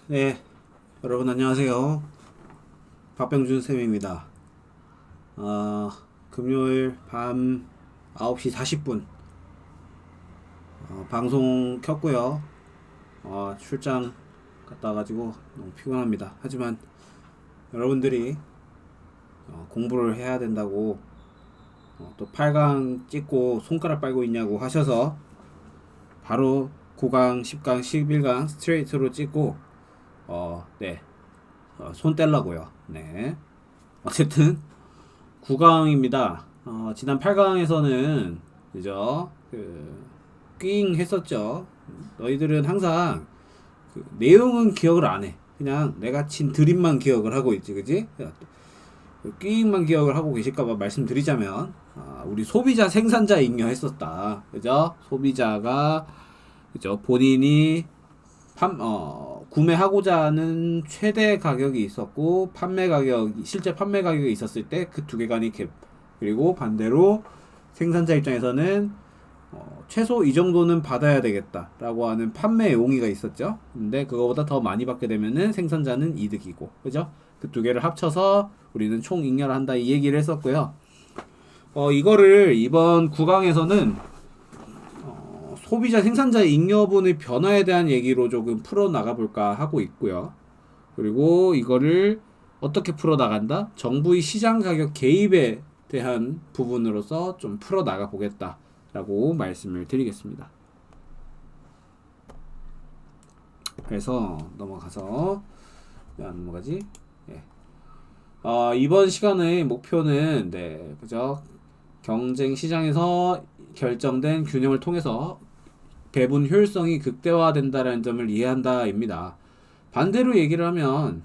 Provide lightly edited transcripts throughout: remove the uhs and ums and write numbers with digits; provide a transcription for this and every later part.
네. 여러분 안녕하세요. 박병준 쌤입니다. 어, 금요일 밤 9시 40분 방송 켰고요. 출장 갔다 와가지고 너무 피곤합니다. 하지만 여러분들이 공부를 해야 된다고 또 8강 찍고 손가락 빨고 있냐고 하셔서 바로 9강, 10강, 11강 스트레이트로 찍고 네. 손 떼려고요. 네. 어쨌든 9강입니다. 지난 8강에서는 그죠? 꽝 했었죠. 너희들은 항상 내용은 기억을 안 해. 그냥 내가 친 드립만 기억을 하고 있지, 그지? 꽝만 기억을 하고 계실까봐 말씀드리자면, 우리 소비자 생산자 잉여 했었다. 그죠? 소비자가 그죠? 본인이 구매하고자 하는 최대 가격이 있었고 실제 판매 가격이 있었을 때 그 두 개간이 갭. 그리고 반대로 생산자 입장에서는 최소 이 정도는 받아야 되겠다라고 하는 판매 용의가 있었죠. 근데 그거보다 더 많이 받게 되면은 생산자는 이득이고, 그죠? 그 두 개를 합쳐서 우리는 총 잉여를 한다 이 얘기를 했었고요. 이거를 이번 구강에서는 소비자 생산자 잉여분의 변화에 대한 얘기로 조금 풀어 나가볼까 하고 있고요. 그리고 이거를 어떻게 풀어 나간다? 정부의 시장 가격 개입에 대한 부분으로서 좀 풀어 나가 보겠다라고 말씀을 드리겠습니다. 그래서 넘어가서 넘어가지? 예. 이번 시간의 목표는 네, 그죠? 경쟁 시장에서 결정된 균형을 통해서 배분 효율성이 극대화된다는 점을 이해한다입니다. 반대로 얘기를 하면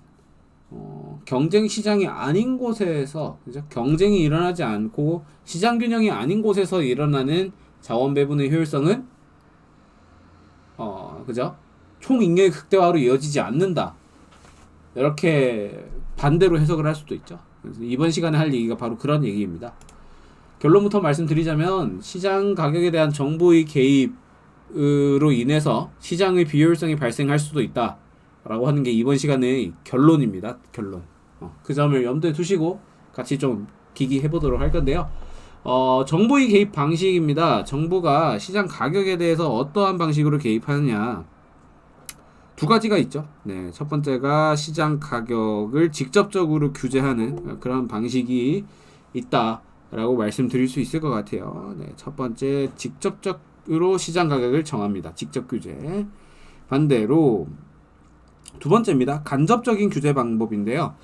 경쟁 시장이 아닌 곳에서 그죠? 경쟁이 일어나지 않고 시장 균형이 아닌 곳에서 일어나는 자원 배분의 효율성은 그죠? 총 잉여의 극대화로 이어지지 않는다. 이렇게 반대로 해석을 할 수도 있죠. 그래서 이번 시간에 할 얘기가 바로 그런 얘기입니다. 결론부터 말씀드리자면 시장 가격에 대한 정부의 개입으로 인해서 시장의 비효율성이 발생할 수도 있다 라고 하는 게 이번 시간의 결론입니다. 결론. 그 점을 염두에 두시고 같이 좀 기기해 보도록 할 건데요. 정부의 개입 방식입니다. 정부가 시장 가격에 대해서 어떠한 방식으로 개입하느냐, 두 가지가 있죠. 네, 첫 번째가 시장 가격을 직접적으로 규제하는 그런 방식이 있다라고 말씀드릴 수 있을 것 같아요. 네, 첫 번째 직접적으로 시장 가격을 정합니다. 직접 규제. 반대로 두 번째입니다. 간접적인 규제 방법인데요.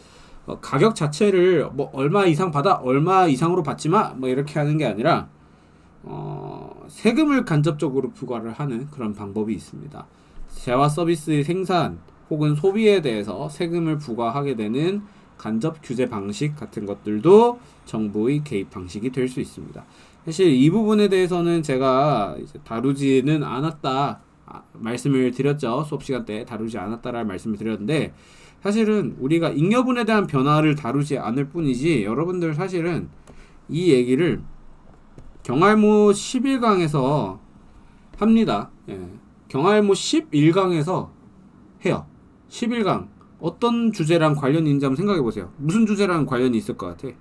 가격 자체를 뭐 얼마 이상 받아, 얼마 이상으로 받지 마, 뭐 이렇게 하는 게 아니라 세금을 간접적으로 부과를 하는 그런 방법이 있습니다. 재화 서비스의 생산 혹은 소비에 대해서 세금을 부과하게 되는 간접 규제 방식 같은 것들도 정부의 개입 방식이 될 수 있습니다. 사실 이 부분에 대해서는 제가 이제 다루지는 않았다 말씀을 드렸죠. 수업 시간 때 다루지 않았다라는 말씀을 드렸는데, 사실은 우리가 잉여분에 대한 변화를 다루지 않을 뿐이지 여러분들 사실은 이 얘기를 경알모 11강에서 합니다. 예. 경알모 11강에서 해요. 11강 어떤 주제랑 관련이 있는지 한번 생각해 보세요. 무슨 주제랑 관련이 있을 것 같아?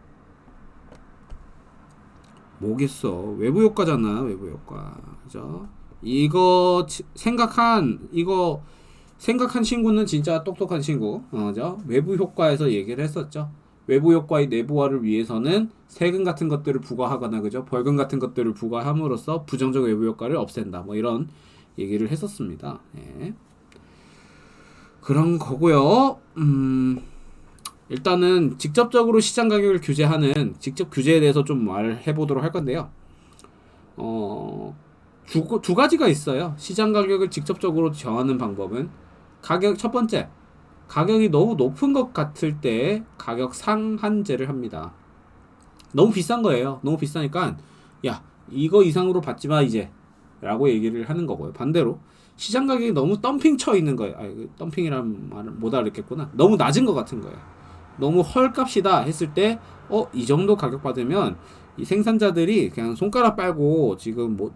뭐겠어? 외부 효과잖아. 외부 효과. 그죠? 이거 생각한 친구는 진짜 똑똑한 친구. 그죠? 외부 효과에서 얘기를 했었죠. 외부 효과의 내부화를 위해서는 세금 같은 것들을 부과하거나 그죠? 벌금 같은 것들을 부과함으로써 부정적 외부 효과를 없앤다. 뭐 이런 얘기를 했었습니다. 예. 그런 거고요. 일단은 직접적으로 시장 가격을 규제하는 직접 규제에 대해서 좀 말해 보도록 할 건데요. 두 가지가 있어요. 시장 가격을 직접적으로 정하는 방법은 첫 번째, 가격이 너무 높은 것 같을 때 가격 상한제를 합니다. 너무 비싼 거예요. 너무 비싸니까 야, 이거 이상으로 받지 마 이제 라고 얘기를 하는 거고요. 반대로 시장 가격이 너무 덤핑 쳐 있는 거예요. 덤핑이란 말을 못 알아듣겠구나. 너무 낮은 것 같은 거예요. 너무 헐값이다 했을 때 이 정도 가격 받으면 이 생산자들이 그냥 손가락 빨고 지금 뭐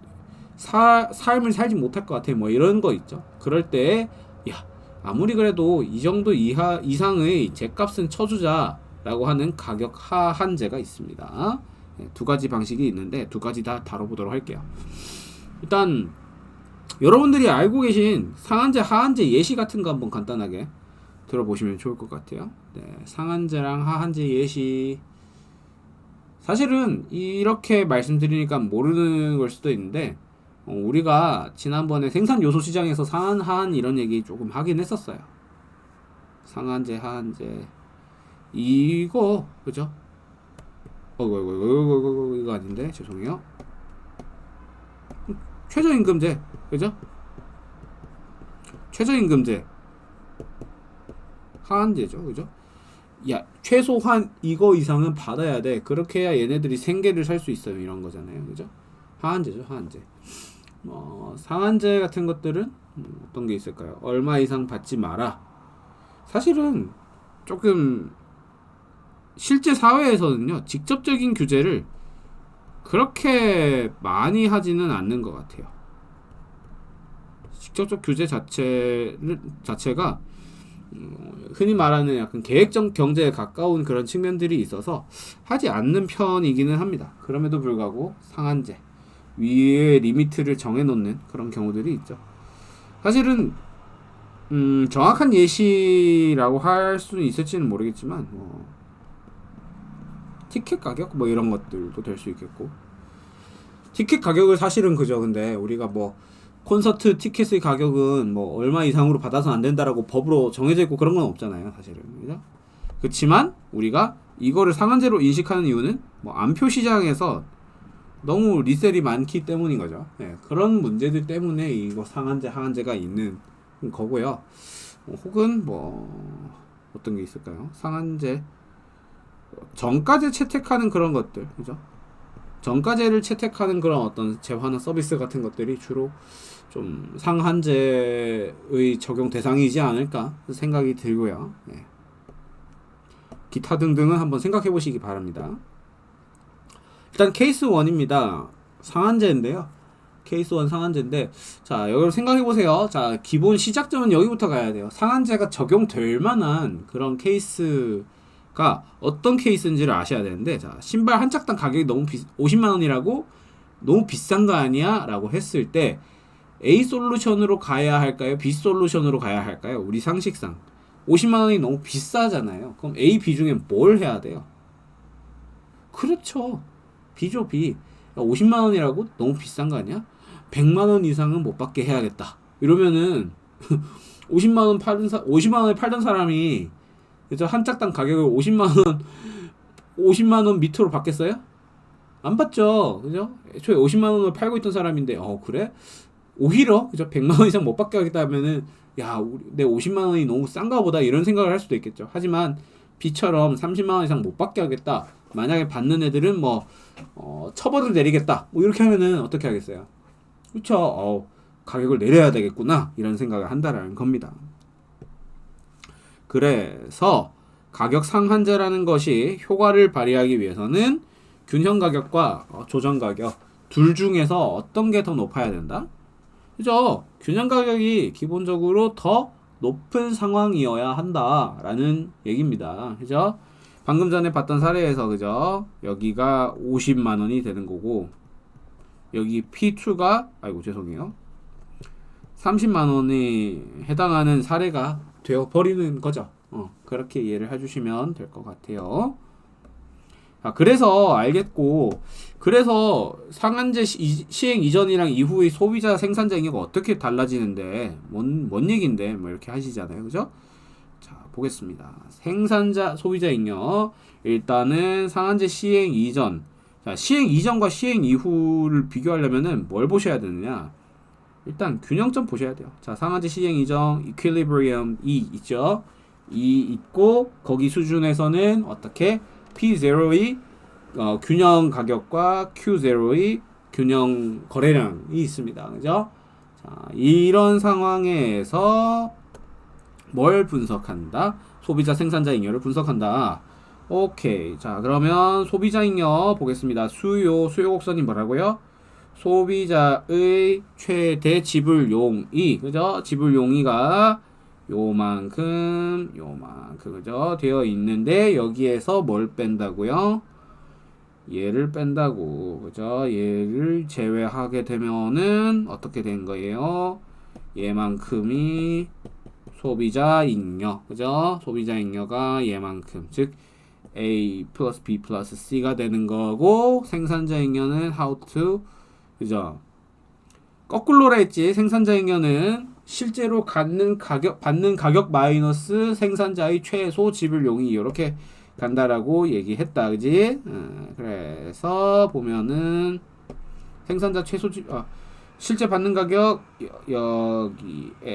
삶을 살지 못할 것 같아 뭐 이런 거 있죠. 그럴 때 야, 아무리 그래도 이 정도 이상의 제값은 쳐주자라고 하는 가격 하한제가 있습니다. 두 가지 방식이 있는데 두 가지 다 다뤄보도록 할게요. 일단 여러분들이 알고 계신 상한제 하한제 예시 같은 거 한번 간단하게 들어보시면 좋을 것 같아요. 네, 상한제랑 하한제 예시, 사실은 이렇게 말씀드리니까 모르는 걸 수도 있는데 우리가 지난번에 생산 요소 시장에서 상한 하한 이런 얘기 조금 하긴 했었어요. 상한제 하한제 이거 그죠? 이거 아닌데 죄송해요. 최저임금제 그죠? 최저임금제 하한제죠 그죠? 야 최소한 이거 이상은 받아야 돼, 그렇게 해야 얘네들이 생계를 살 수 있어요, 이런 거잖아요 그죠? 하한제죠 하한제. 상한제 같은 것들은 어떤 게 있을까요? 얼마 이상 받지 마라. 사실은 조금 실제 사회에서는요 직접적인 규제를 그렇게 많이 하지는 않는 것 같아요. 직접적 규제 자체가 흔히 말하는 약간 계획적 경제에 가까운 그런 측면들이 있어서 하지 않는 편이기는 합니다. 그럼에도 불구하고 상한제 위에 리미트를 정해놓는 그런 경우들이 있죠. 사실은 정확한 예시라고 할 수는 있을지는 모르겠지만 티켓 가격 뭐 이런 것들도 될 수 있겠고, 티켓 가격을 사실은 그죠. 근데 우리가 뭐 콘서트 티켓의 가격은 뭐 얼마 이상으로 받아서 안 된다라고 법으로 정해져 있고 그런 건 없잖아요 사실은 그죠? 그렇지만 우리가 이거를 상한제로 인식하는 이유는 뭐 암표 시장에서 너무 리셀이 많기 때문인 거죠. 네, 그런 문제들 때문에 이거 상한제 하한제가 있는 거고요. 혹은 뭐 어떤 게 있을까요? 상한제 정가제 채택하는 그런 것들 그죠? 정가제를 채택하는 그런 어떤 재화나 서비스 같은 것들이 주로 좀 상한제의 적용 대상이지 않을까 생각이 들고요. 네. 기타 등등은 한번 생각해 보시기 바랍니다. 일단 케이스 1입니다. 상한제인데요. 케이스 1 상한제인데, 자, 여러분 생각해 보세요. 자, 기본 시작점은 여기부터 가야 돼요. 상한제가 적용될 만한 그런 케이스가 어떤 케이스인지를 아셔야 되는데, 자, 신발 한 짝당 가격이 너무 50만 원이라고 너무 비싼 거 아니야? 라고 했을 때 A 솔루션으로 가야 할까요? B 솔루션으로 가야 할까요? 우리 상식상 50만 원이 너무 비싸잖아요. 그럼 A, B 중에 뭘 해야 돼요? 그렇죠. B죠, B. 50만 원이라고 너무 비싼 거 아니야? 100만 원 이상은 못 받게 해야겠다. 이러면은 50만 원에 팔던 사람이 그죠? 한 짝당 가격을 50만 원 밑으로 받겠어요? 안 받죠. 그죠? 애초에 50만 원을 팔고 있던 사람인데 그래? 오히려 그죠? 100만 원 이상 못 받게 하겠다 하면은 야, 내 50만 원이 너무 싼가 보다 이런 생각을 할 수도 있겠죠. 하지만 B처럼 30만 원 이상 못 받게 하겠다. 만약에 받는 애들은 뭐 처벌을 내리겠다. 뭐 이렇게 하면은 어떻게 하겠어요? 그렇죠. 가격을 내려야 되겠구나. 이런 생각을 한다라는 겁니다. 그래서 가격 상한제라는 것이 효과를 발휘하기 위해서는 균형 가격과 조정 가격 둘 중에서 어떤 게 더 높아야 된다? 그죠? 균형 가격이 기본적으로 더 높은 상황이어야 한다라는 얘기입니다. 그죠? 방금 전에 봤던 사례에서 그죠? 여기가 50만 원이 되는 거고 여기 P2가 죄송해요. 30만 원이 해당하는 사례가 되어 버리는 거죠. 그렇게 이해를 해주시면 될 것 같아요. 그래서 알겠고, 그래서 상한제 시행 이전이랑 이후의 소비자 생산자 잉여가 어떻게 달라지는데 뭔 얘긴데 뭐 이렇게 하시잖아요. 그죠? 자, 보겠습니다. 생산자 소비자 잉여, 일단은 상한제 시행 이전, 자, 시행 이전과 시행 이후를 비교하려면은 뭘 보셔야 되느냐? 일단 균형점 보셔야 돼요. 자, 상한제 시행 이전 equilibrium E 있죠? E 있고 거기 수준에서는 어떻게 P0의 균형 가격과 Q0의 균형 거래량이 있습니다. 그죠? 자, 이런 상황에서 뭘 분석한다? 소비자 생산자 잉여를 분석한다. 오케이. 자, 그러면 소비자 잉여 보겠습니다. 수요 곡선이 뭐라고요? 소비자의 최대 지불용이, 그죠? 지불용이가 요만큼 그죠? 되어 있는데 여기에서 뭘 뺀다고요? 얘를 뺀다고. 그죠? 얘를 제외하게 되면은 어떻게 된 거예요? 얘만큼이 소비자 잉여. 그죠? 소비자 잉여가 얘만큼. 즉 A 플러스 B 플러스 C가 되는 거고, 생산자 잉여는 how to, 그죠? 거꾸로라 했지. 생산자 잉여는 실제로 받는 가격 마이너스 생산자의 최소 지불용이 이렇게 간다라고 얘기했다. 그지? 그래서 보면은 생산자 최소 실제 받는 가격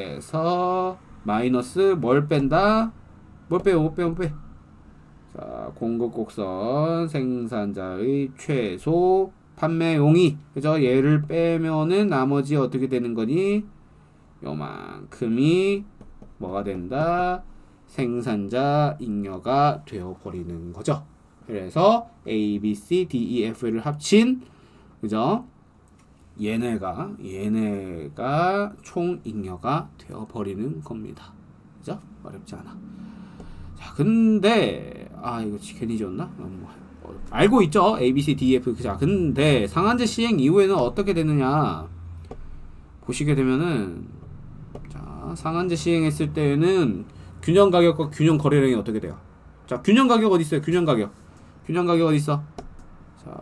여기에서 마이너스 뭘 뺀다? 뭘 빼요? 빼. 자, 공급 곡선 생산자의 최소 판매용이, 그죠? 얘를 빼면은 나머지 어떻게 되는 거니? 요만큼이 뭐가 된다? 생산자 잉여가 되어버리는 거죠. 그래서 A, B, C, D, E, F를 합친, 그죠? 얘네가 총 잉여가 되어버리는 겁니다. 그죠? 어렵지 않아. 자, 근데 이거 괜히 지웠나? 알고 있죠? A, B, C, D, F. 자, 근데 상한제 시행 이후에는 어떻게 되느냐? 보시게 되면은, 자, 상한제 시행했을 때는 균형 가격과 균형 거래량이 어떻게 돼요? 자, 균형 가격 어디 있어요? 균형 가격 어디 있어? 자,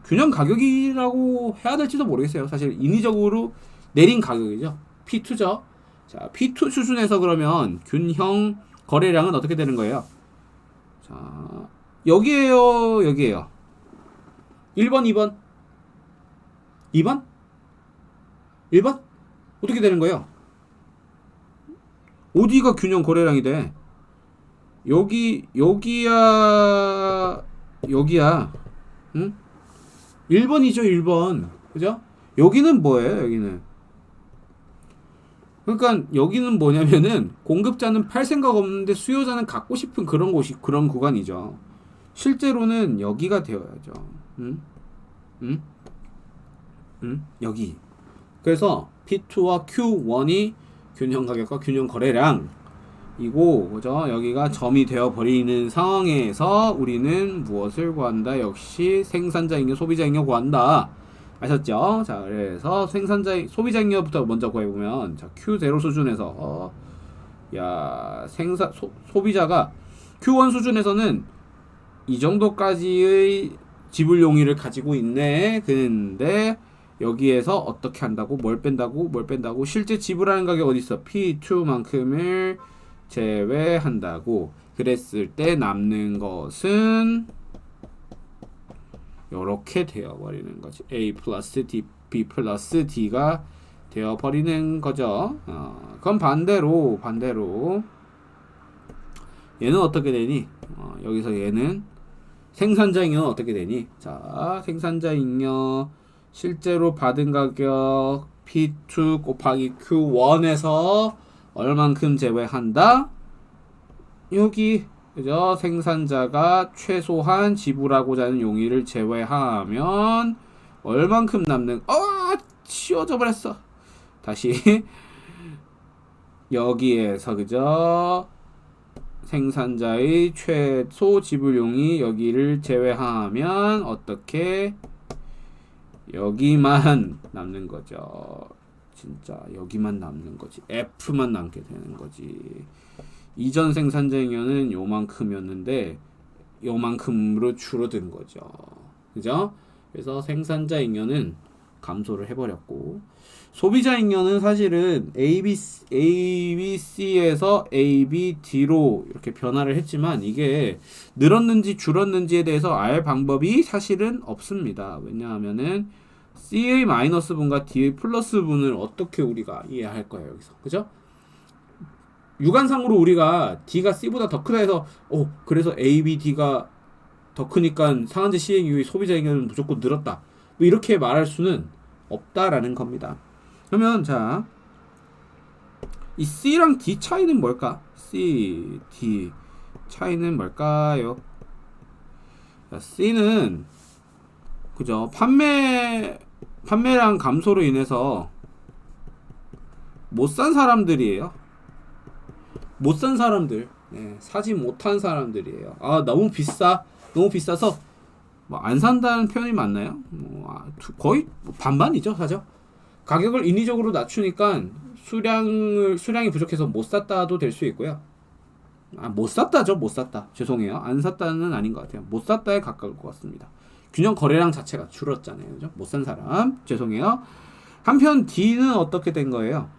균형 가격이라고 해야 될지도 모르겠어요. 사실 인위적으로 내린 가격이죠. P2죠. 자, P2 수준에서 그러면 균형 거래량은 어떻게 되는 거예요? 자, 여기에요. 1번, 2번. 2번? 1번? 어떻게 되는 거예요? 어디가 균형 거래량이 돼? 여기야. 응? 1번이죠, 1번. 그죠? 여기는 뭐예요, 여기는? 그러니까 여기는 뭐냐면은 공급자는 팔 생각 없는데 수요자는 갖고 싶은 그런 구간이죠. 실제로는 여기가 되어야죠. 여기. 그래서 P2와 Q1이 균형 가격과 균형 거래량 이고, 그죠? 여기가 점이 되어 버리는 상황에서 우리는 무엇을 구한다? 역시 생산자 잉여, 소비자 잉여 구한다. 아셨죠? 자, 그래서 소비자 잉여부터 먼저 구해보면, 자, Q0 수준에서 소비자가 Q1 수준에서는 이 정도까지의 지불 용의를 가지고 있네. 근데 여기에서 어떻게 한다고? 뭘 뺀다고? 실제 지불하는 가격 어디 있어? P2만큼을 제외한다고. 그랬을 때 남는 것은 요렇게 되어버리는 거지. A 플러스 D, B 플러스 D가 되어버리는 거죠. 그럼 반대로 얘는 어떻게 되니? 여기서 얘는 생산자 잉여는 어떻게 되니? 자, 생산자 잉여 실제로 받은 가격 P2 곱하기 Q1에서 얼만큼 제외한다? 여기, 그죠? 생산자가 최소한 지불하고자 하는 용의를 제외하면 얼만큼 남는, 치워져 버렸어. 다시 여기에서, 그죠? 생산자의 최소 지불용이 여기를 제외하면 어떻게? 여기만 남는 거죠. 진짜 여기만 남는 거지. F만 남게 되는 거지. 이전 생산자 잉여는 요만큼이었는데 요만큼으로 줄어든 거죠. 그죠? 그래서 생산자 잉여는 감소를 해버렸고, 소비자 잉여는 사실은 ABC에서 ABD로 이렇게 변화를 했지만 이게 늘었는지 줄었는지에 대해서 알 방법이 사실은 없습니다. 왜냐하면은 C의 마이너스 분과 D의 플러스 분을 어떻게 우리가 이해할 거예요, 여기서. 그죠? 육안상으로 우리가 D가 C보다 더 크다 해서 그래서 A, B, D가 더 크니까 상한제 시행 이후에 소비자 잉여는 무조건 늘었다. 뭐 이렇게 말할 수는 없다라는 겁니다. 그러면 자, 이 C랑 D 차이는 뭘까? C, D 차이는 뭘까요? 자, C는 그죠? 판매량 감소로 인해서 못 산 사람들이에요. 못 산 사람들, 예, 사지 못한 사람들이에요. 아, 너무 비싸, 너무 비싸서 뭐 안 산다는 표현이 맞나요? 거의 반반이죠, 사죠. 가격을 인위적으로 낮추니까 수량이 부족해서 못 샀다도 될 수 있고요. 못 샀다죠, 못 샀다. 죄송해요, 안 샀다는 아닌 것 같아요. 못 샀다에 가까울 것 같습니다. 균형 거래량 자체가 줄었잖아요, 그죠? 못 산 사람, 죄송해요. 한편 D는 어떻게 된 거예요?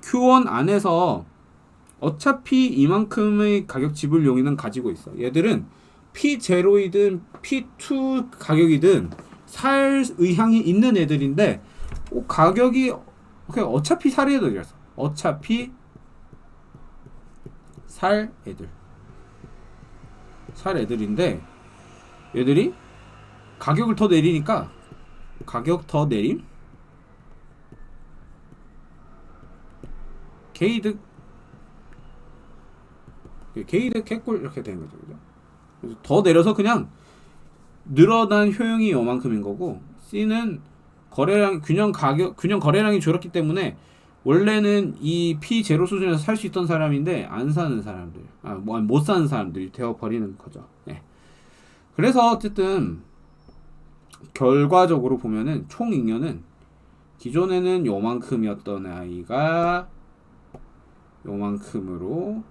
Q1 안에서 어차피 이만큼의 가격 지불 용의는 가지고 있어. 얘들은 P0이든 P2 가격이든 살 의향이 있는 애들인데 가격이 그냥 어차피 살 애들이라서 어차피 살 애들인데 얘들이 가격을 더 내리니까 가격 더 내림 게이득 개꿀 이렇게 되는 거죠. 그죠? 그래서 더 내려서 그냥 늘어난 효용이 요만큼인 거고 C는 균형 거래량이 줄었기 때문에 원래는 이 P0 수준에서 살 수 있던 사람인데 안 사는 사람들, 못 사는 사람들이 되어 버리는 거죠. 네. 그래서 어쨌든 결과적으로 보면은 총 잉여는 기존에는 요만큼이었던 아이가 요만큼으로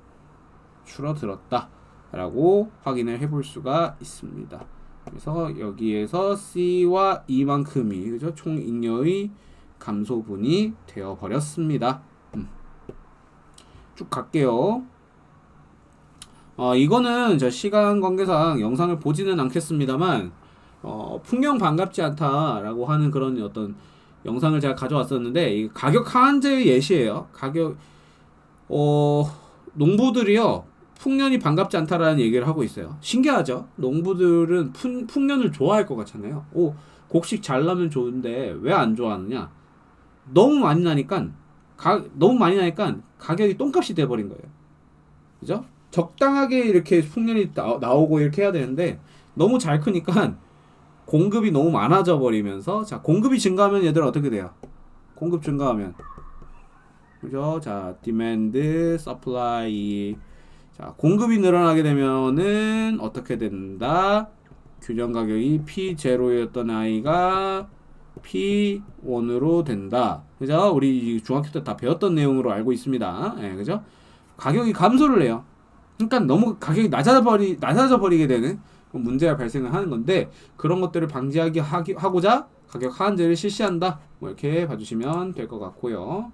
줄어들었다 라고 확인을 해볼 수가 있습니다. 그래서 여기에서 C와 이만큼이 그죠? 총 잉여의 감소분이 되어 버렸습니다. 쭉 갈게요. 이거는 저 시간 관계상 영상을 보지는 않겠습니다만 풍경 반갑지 않다라고 하는 그런 어떤 영상을 제가 가져왔었는데 이 가격 하한제의 예시예요. 농부들이요 풍년이 반갑지 않다라는 얘기를 하고 있어요. 신기하죠? 농부들은 풍년을 좋아할 것 같잖아요. 곡식 잘 나면 좋은데 왜 안 좋아하느냐? 너무 많이 나니까 가격이 똥값이 돼버린 거예요. 그죠? 적당하게 이렇게 풍년이 나오고 이렇게 해야 되는데 너무 잘 크니까 공급이 너무 많아져 버리면서 자 공급이 증가하면 얘들 어떻게 돼요? 공급 증가하면 그죠? 자 demand, supply 자 공급이 늘어나게 되면은 어떻게 된다? 균형 가격이 P0였던 아이가 P1으로 된다. 그죠? 우리 중학교 때 다 배웠던 내용으로 알고 있습니다. 예, 그죠? 가격이 감소를 해요. 그러니까 너무 가격이 낮아져 버리게 되는 문제가 발생을 하는 건데 그런 것들을 하고자 가격 하한제를 실시한다. 뭐 이렇게 봐주시면 될 것 같고요.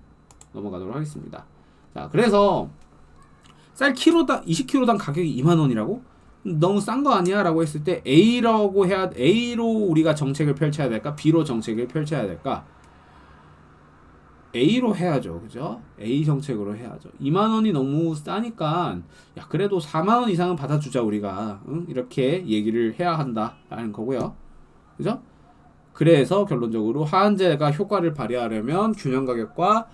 넘어가도록 하겠습니다. 자, 그래서 쌀 키로당 20kg당 가격이 2만원이라고? 너무 싼 거 아니야? 라고 했을 때 A로 우리가 정책을 펼쳐야 될까? B로 정책을 펼쳐야 될까? A로 해야죠. 그죠? A 정책으로 해야죠. 2만원이 너무 싸니까 야 그래도 4만원 이상은 받아주자 우리가 이렇게 얘기를 해야 한다라는 거고요. 그죠? 그래서 결론적으로 하한제가 효과를 발휘하려면 균형 가격과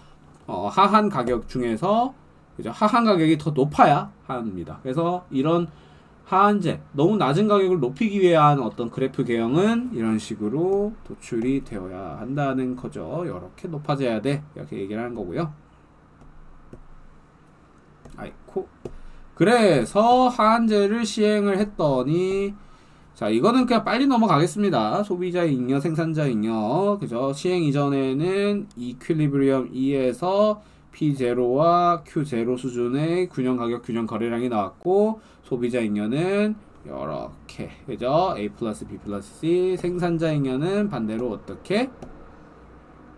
하한 가격 중에서 그죠? 하한 가격이 더 높아야 합니다. 그래서 이런 하한제 너무 낮은 가격을 높이기 위한 어떤 그래프 개형은 이런 식으로 도출이 되어야 한다는 거죠. 이렇게 높아져야 돼 이렇게 얘기를 하는 거고요. 그래서 하한제를 시행을 했더니 자 이거는 그냥 빨리 넘어가겠습니다. 소비자 잉여 생산자 잉여 그죠? 시행 이전에는 이퀄리브리엄 2에서 P0와 Q0 수준의 균형 가격 균형 거래량이 나왔고 소비자 잉여는 이렇게 그죠? A 플러스 B 플러스 C 생산자 잉여는 반대로 어떻게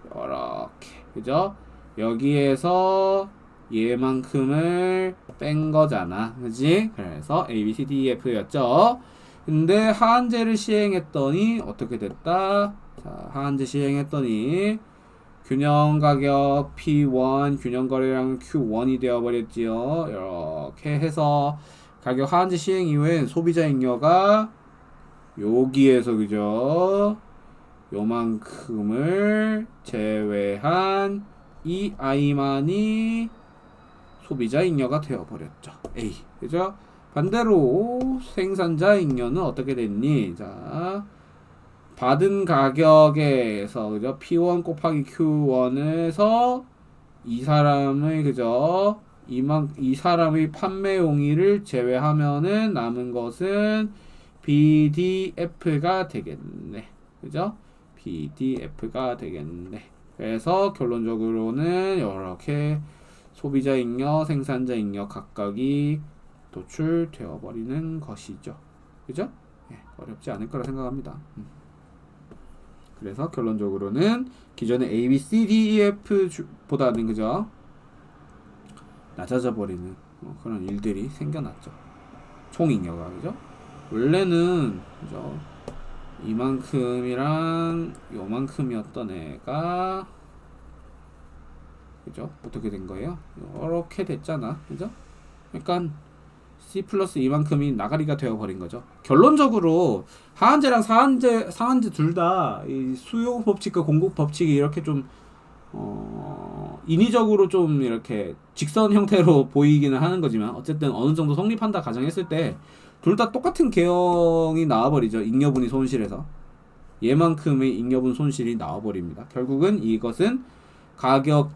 이렇게 그죠? 여기에서 얘만큼을 뺀 거잖아 그지? 그래서 A, B, C, D, E, F였죠. 근데 하한제를 시행했더니 어떻게 됐다? 자 하한제 시행했더니 균형 가격 P1 균형 거래량 Q1이 되어버렸지요. 이렇게 해서 가격 하한제 시행 이후엔 소비자 잉여가 여기에서 그죠? 요만큼을 제외한 이 아이만이 소비자 잉여가 되어버렸죠. A 그죠? 반대로 생산자 잉여는 어떻게 됐니? 자 받은 가격에서 그죠? P1 곱하기 Q1에서 이 사람의 그죠? 이 사람의 판매 용의를 제외하면은 남은 것은 BDF가 되겠네. 그죠? BDF가 되겠네. 그래서 결론적으로는 이렇게 소비자 잉여, 생산자 잉여 각각이 도출되어 버리는 것이죠. 그죠? 네, 어렵지 않을 거라 생각합니다. 그래서 결론적으로는 기존의 A, B, C, D, E, F 보다는 그죠? 낮아져 버리는 그런 일들이 생겨났죠. 총잉여가 그죠? 원래는 그죠? 이만큼이랑 요만큼이었던 애가 그죠? 어떻게 된 거예요? 이렇게 됐잖아. 그죠? 그러니까 C 플러스 이만큼이 나가리가 되어버린 거죠. 결론적으로 하한제랑 상한제 둘 다 이 수요 법칙과 공급 법칙이 이렇게 좀 인위적으로 좀 이렇게 직선 형태로 보이기는 하는 거지만 어쨌든 어느 정도 성립한다 가정했을 때 둘 다 똑같은 개형이 나와버리죠. 잉여분이 손실에서 얘만큼의 잉여분 손실이 나와버립니다. 결국은 이것은 가격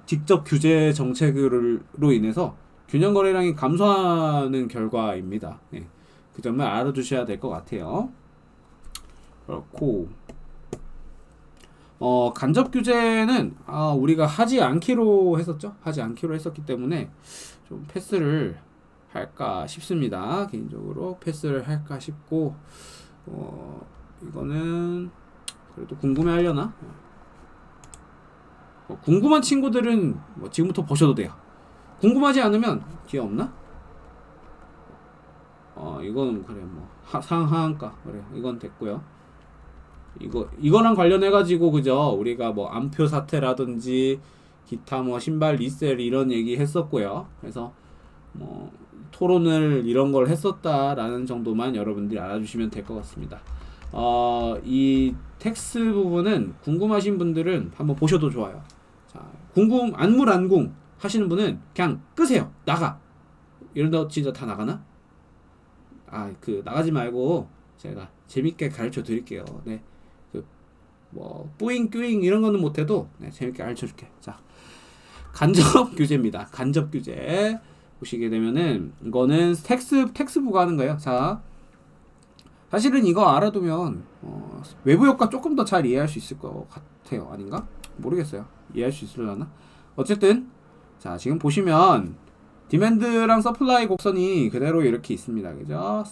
직접 규제 정책으로 인해서 균형 거래량이 감소하는 결과입니다. 네. 그 점을 알아두셔야 될 것 같아요. 그렇고 간접 규제는 우리가 하지 않기로 했었죠. 하지 않기로 했었기 때문에 좀 패스를 할까 싶습니다. 개인적으로 패스를 할까 싶고 이거는 그래도 궁금해하려나? 궁금한 친구들은 지금부터 보셔도 돼요. 궁금하지 않으면 뒤에 없나? 이건 그래 상하한가 그래 이건 됐고요. 이거랑 관련해 가지고 그죠? 우리가 뭐 암표 사태라든지 기타 뭐 신발 리셀 이런 얘기 했었고요. 그래서 뭐 토론을 이런 걸 했었다라는 정도만 여러분들이 알아주시면 될 것 같습니다. 이 텍스 부분은 궁금하신 분들은 한번 보셔도 좋아요. 자, 안궁 하시는 분은 그냥 끄세요. 나가. 이런다 진짜 다 나가나? 나가지 말고 제가 재밌게 가르쳐 드릴게요. 네. 뿌잉 뀨잉 이런 거는 못해도 네, 재밌게 가르쳐 줄게. 자, 간접 규제입니다. 간접 규제. 보시게 되면은 이거는 텍스부가 하는 거예요. 자, 사실은 이거 알아두면 외부 효과 조금 더 잘 이해할 수 있을 것 같아요. 아닌가? 모르겠어요. 이해할 수 있으려나? 어쨌든 자, 지금 보시면 디맨드랑 서플라이 곡선이 그대로 이렇게 있습니다. 그죠?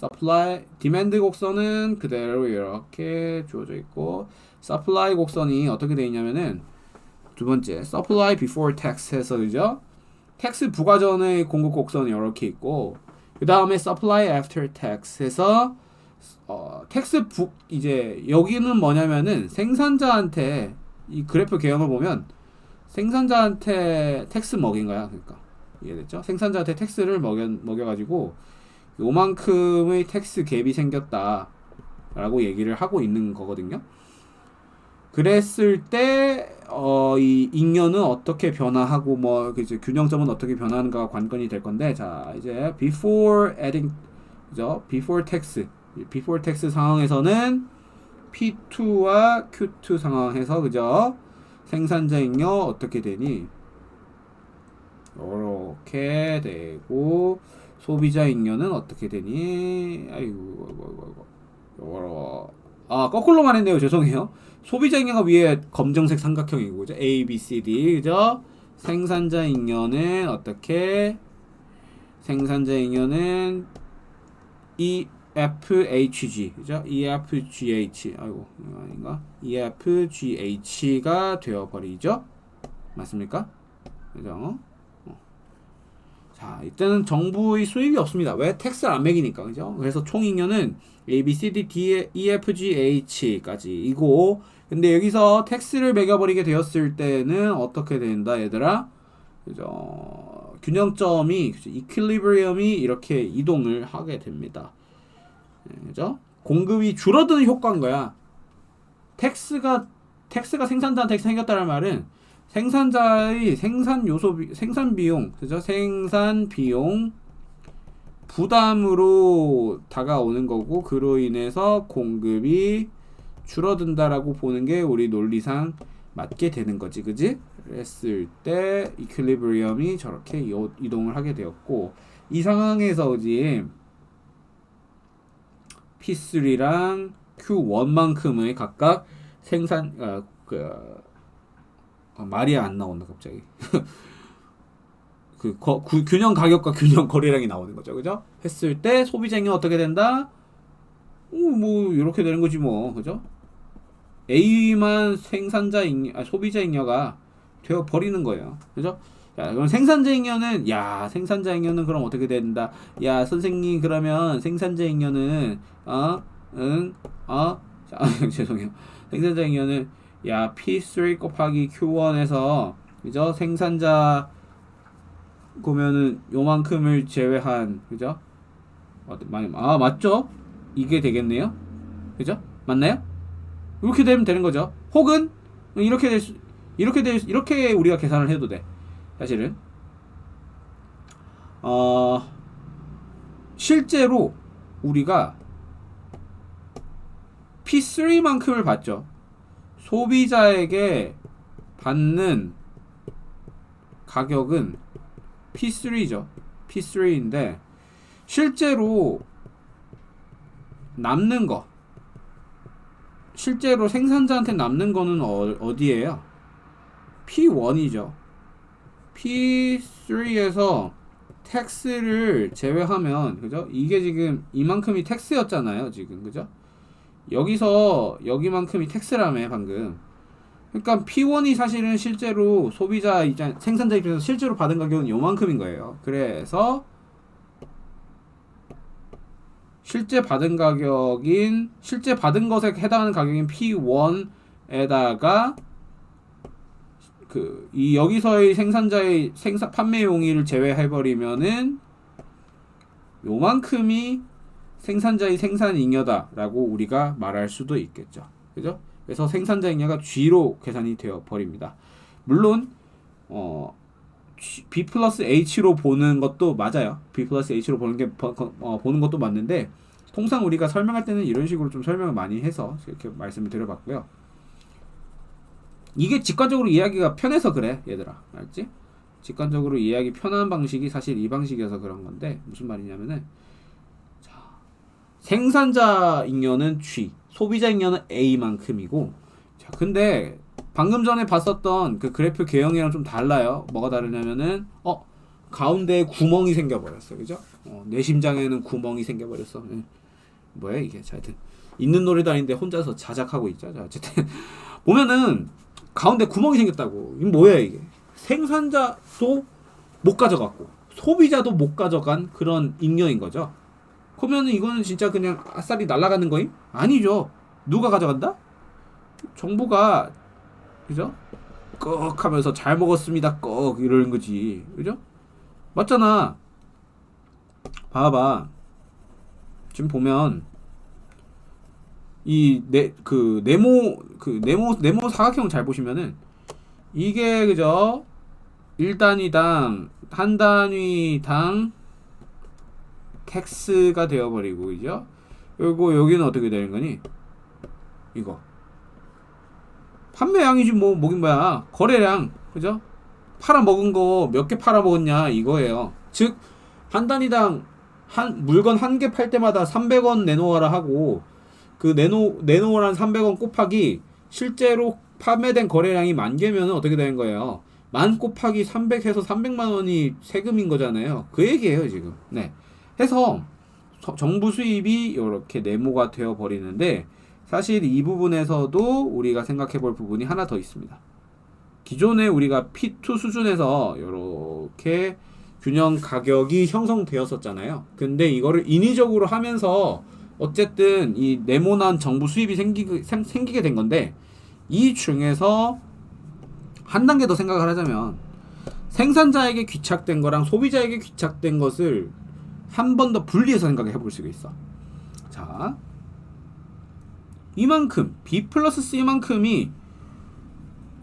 디맨드 곡선은 그대로 이렇게 주어져 있고 서플라이 곡선이 어떻게 되어 있냐면은 두 번째 supply before tax 해서 그죠? 텍스 부과 전의 공급 곡선이 이렇게 있고 그 다음에 supply after tax 해서 이제 여기는 뭐냐면은 생산자한테 이 그래프 개형을 보면 생산자한테 텍스 먹인 거야. 그러니까 이해됐죠? 생산자한테 텍스를 먹여가지고 요만큼의 텍스 갭이 생겼다 라고 얘기를 하고 있는 거거든요. 그랬을 때 이 잉여는 어떻게 변화하고 이제 균형점은 어떻게 변하는가가 관건이 될 건데 자 이제 before adding 그죠? before tax 상황에서는 P2와 Q2 상황에서 그죠? 생산자 잉여 어떻게 되니? 이렇게 되고 소비자 잉여는 어떻게 되니? 아이고 거꾸로만 했네요. 죄송해요. 소비자 잉여가 위에 검정색 삼각형이고 그죠? A, B, C, D 그죠? 생산자 잉여는 어떻게? 생산자 잉여는 EFHG 그죠? EFGH 아이고 이거 아닌가? EFGH가 되어버리죠? 맞습니까? 그죠? 자, 이때는 정부의 수익이 없습니다. 왜? 텍스를 안 매기니까. 그죠? 그래서 총잉여는 A, B, C, D, D, E, F, G, H까지 이고 근데 여기서 텍스를 매겨버리게 되었을 때는 어떻게 된다, 얘들아? 그죠? 균형점이, 이퀄리브리엄이 이렇게 이동을 하게 됩니다. 그죠? 공급이 줄어드는 효과인 거야. 텍스가 생산자한테 생겼다는 말은 생산자의 생산 비용, 그죠? 생산 비용 부담으로 다가오는 거고 그로 인해서 공급이 줄어든다라고 보는 게 우리 논리상 맞게 되는 거지, 그지? 했을 때 이퀄리브리엄이 저렇게 이동을 하게 되었고, 이 상황에서 이제 P3랑 Q1만큼의 각각 생산 말이 안 나온다 갑자기. 균형 가격과 균형 거래량이 나오는 거죠, 그죠? 했을 때 소비자 잉여는 어떻게 된다? 뭐 이렇게 되는 거지 뭐, 그죠? A만 소비자 잉여가 되어 버리는 거예요, 그죠? 자, 그럼 생산자 잉여는 생산자 잉여는 그럼 어떻게 된다? 야, 선생님 그러면 생산자 잉여는 죄송해요. 생산자 잉여는 P3 곱하기 Q1에서 그죠? 생산자 보면은 요만큼을 제외한, 그죠? 맞죠? 이게 되겠네요. 그죠? 맞나요? 이렇게 되면 되는 거죠. 혹은 이렇게 우리가 계산을 해도 돼. 사실은 실제로 우리가 P3만큼을 받죠. 소비자에게 받는 가격은 P3죠. P3인데 실제로 남는 거, 실제로 생산자한테 남는 거는 어디예요? P1이죠. P3에서 텍스를 제외하면, 그죠? 이게 지금 이만큼이 텍스였잖아요, 지금, 그죠? 여기서 여기만큼이 텍스라며 방금. 그러니까 P1이 사실은 실제로 생산자 입장에서 실제로 받은 가격은 요만큼인 거예요. 그래서 실제 받은 것에 해당하는 가격인 P1에다가 여기서의 생산자의 판매 용의를 제외해버리면은 요만큼이 생산자의 생산 잉여다라고 우리가 말할 수도 있겠죠. 그죠? 그래서 생산자 잉여가 G로 계산이 되어 버립니다. 물론 B 플러스 H로 보는 것도 맞아요. B 플러스 H로 보는 것도 맞는데, 통상 우리가 설명할 때는 이런 식으로 좀 설명을 많이 해서 이렇게 말씀을 드려봤고요. 이게 직관적으로 이해하기가 편해서 그래, 얘들아. 알지? 직관적으로 이해하기 편한 방식이 사실 이 방식이어서 그런 건데, 무슨 말이냐면은, 자, 생산자 잉여는 G, 소비자 잉여는 A만큼이고, 자, 근데 방금 전에 봤었던 그 그래프 개형이랑 좀 달라요. 뭐가 다르냐면은 가운데에 구멍이 생겨버렸어, 그죠? 내 심장에는 구멍이 생겨버렸어. 뭐야 이게? 자, 하여튼 있는 노래도 아닌데 혼자서 자작하고 있죠. 자, 어쨌든 보면은 가운데 구멍이 생겼다고. 이게 뭐야 이게? 생산자도 못 가져갔고 소비자도 못 가져간 그런 잉여인 거죠. 그러면은 이거는 진짜 그냥 아싸리 날아가는 거임? 아니죠. 누가 가져간다? 정부가, 그죠? 꺽 하면서 잘 먹었습니다 꺽 이러는 거지, 그죠? 맞잖아. 봐봐. 지금 보면 네모 사각형 잘 보시면은 이게, 그죠? 1단위당 한 단위당 텍스가 되어버리고, 그죠? 그리고 여기는 어떻게 되는 거니? 이거 판매량이지 뭐긴 뭐야. 거래량, 그죠? 팔아먹은 거 몇 개 팔아먹었냐 이거예요. 즉 한 단위당 물건 한 개 팔 때마다 300원 내놓아라 하고, 그 내놓으란 300원 곱하기 실제로 판매된 거래량이 10,000개면 어떻게 되는 거예요? 10,000 곱하기 300 해서 300만 원이 세금인 거잖아요. 그 얘기예요 지금. 네. 해서 정부 수입이 이렇게 네모가 되어 버리는데, 사실 이 부분에서도 우리가 생각해 볼 부분이 하나 더 있습니다. 기존에 우리가 P2 수준에서 이렇게 균형 가격이 형성되었었잖아요. 근데 이거를 인위적으로 하면서 어쨌든 이 네모난 정부 수입이 생기게 된 건데, 이 중에서 한 단계 더 생각을 하자면 생산자에게 귀착된 거랑 소비자에게 귀착된 것을 한 번 더 분리해서 생각해 볼 수가 있어. 자, 이만큼 B 플러스 C만큼이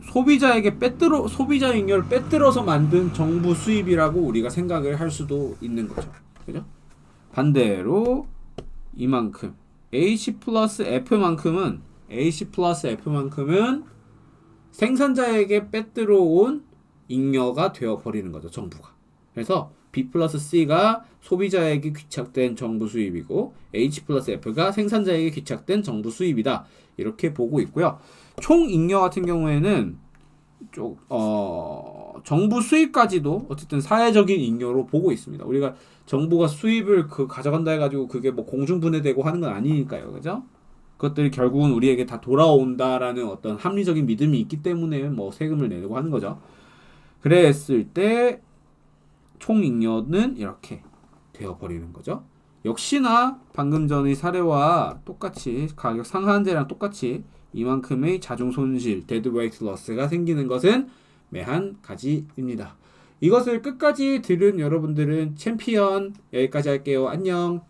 소비자 잉여를 빼들어서 만든 정부 수입이라고 우리가 생각을 할 수도 있는 거죠. 그죠? 반대로 이만큼 AC 플러스 F만큼은 생산자에게 빼들어온 잉여가 되어버리는 거죠. 정부가. 그래서 B 플러스 C가 소비자에게 귀착된 정부 수입이고 H 플러스 F가 생산자에게 귀착된 정부 수입이다. 이렇게 보고 있고요. 총 잉여 같은 경우에는 정부 수입까지도 어쨌든 사회적인 잉여로 보고 있습니다. 우리가 정부가 수입을 가져간다 해가지고 그게 뭐 공중분해되고 하는 건 아니니까요. 그죠? 그것들이 결국은 우리에게 다 돌아온다라는 어떤 합리적인 믿음이 있기 때문에 뭐 세금을 내고 하는 거죠. 그랬을 때 총잉여는 이렇게 되어버리는 거죠. 역시나 방금 전의 사례와 똑같이 가격 상한제랑 똑같이 이만큼의 자중 손실, 데드웨이트 러스가 생기는 것은 매한 가지입니다. 이것을 끝까지 들은 여러분들은 챔피언 여기까지 할게요. 안녕.